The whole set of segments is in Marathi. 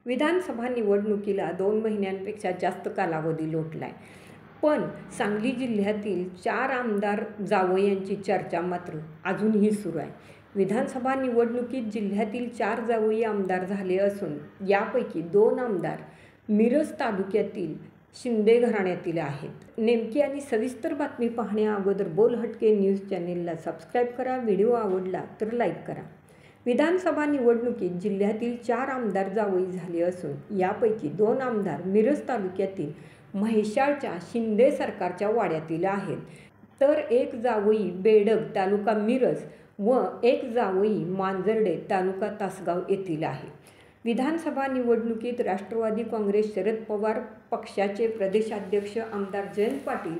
विधानसभा निवडणुकीला 2 महिन्यांपेक्षा जास्त कालावधी लोटलाय. पण सांगली जिल्ह्यातील 4 आमदार जावयांची चर्चा मात्र अजूनही सुरू आहे. विधानसभा निवडणुकीत जिल्ह्यातील 4 जावई आमदार झाले असून यापैकी 2 आमदार मिरज तालुक्यातील शिंदे घराण्यातील आहेत. नेमकी आणि सविस्तर बातमी पाहण्याअगोदर बोलहटके न्यूज चॅनेलला सबस्क्राईब करा. व्हिडिओ आवडला तर लाईक करा. विधानसभा निवडणुकीत जिल्ह्यातील 4 आमदार जावई झाले असून यापैकी 2 आमदार मिरज तालुक्यातील म्हैसाळच्या शिंदे सरकारच्या वाड्यातील आहेत, तर एक जावई बेडग तालुका मिरज व एक जावई मांजर्डे तालुका तासगाव येथील आहे. विधानसभा निवडणुकीत राष्ट्रवादी काँग्रेस शरद पवार पक्षाचे प्रदेशाध्यक्ष आमदार जयंत पाटील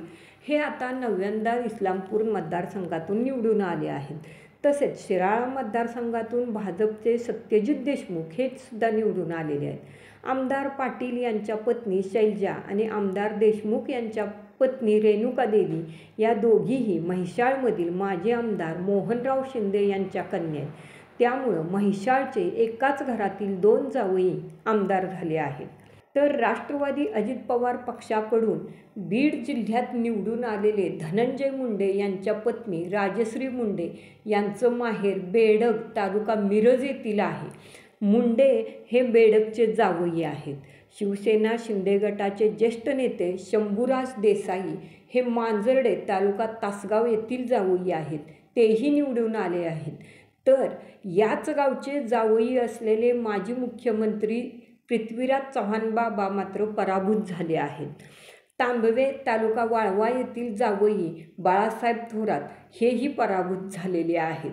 हे आता 9व्यांदा इस्लामपूर मतदारसंघातून निवडून आले आहेत. तसेच शिराळा मतदारसंघातून भाजपचे सत्यजित देशमुख हे सुद्धा निवडून आलेले आहेत. आमदार पाटील यांच्या पत्नी शैलजा आणि आमदार देशमुख यांच्या पत्नी रेणुका देवी या दोघीही म्हैसाळमधील माजी आमदार मोहनराव शिंदे यांच्या कन्या आहेत. त्यामुळं म्हैसाळचे एकाच घरातील 2 जावई आमदार झाले आहेत. तर राष्ट्रवादी अजित पवार पक्षाकडून बीड जिल्ह्यात निवडून आलेले धनंजय मुंडे यांच्या पत्नी राजश्री मुंडे यांचं माहेर बेडग तालुका मिरज येथील आहे. मुंडे हे बेडगचे जावई आहेत. शिवसेना शिंदे गटाचे ज्येष्ठ नेते शंभूराज देसाई हे मांजर्डे तालुका तासगाव येथील जावई आहेत. तेही निवडून आले आहेत. तर याच गावचे जावई असलेले माजी मुख्यमंत्री पृथ्वीराज चव्हाण बाबा मात्र पराभूत झाले आहेत. तांबवे तालुका वाळवा येथील जावई बाळासाहेब थोरात हेही पराभूत झालेले आहेत.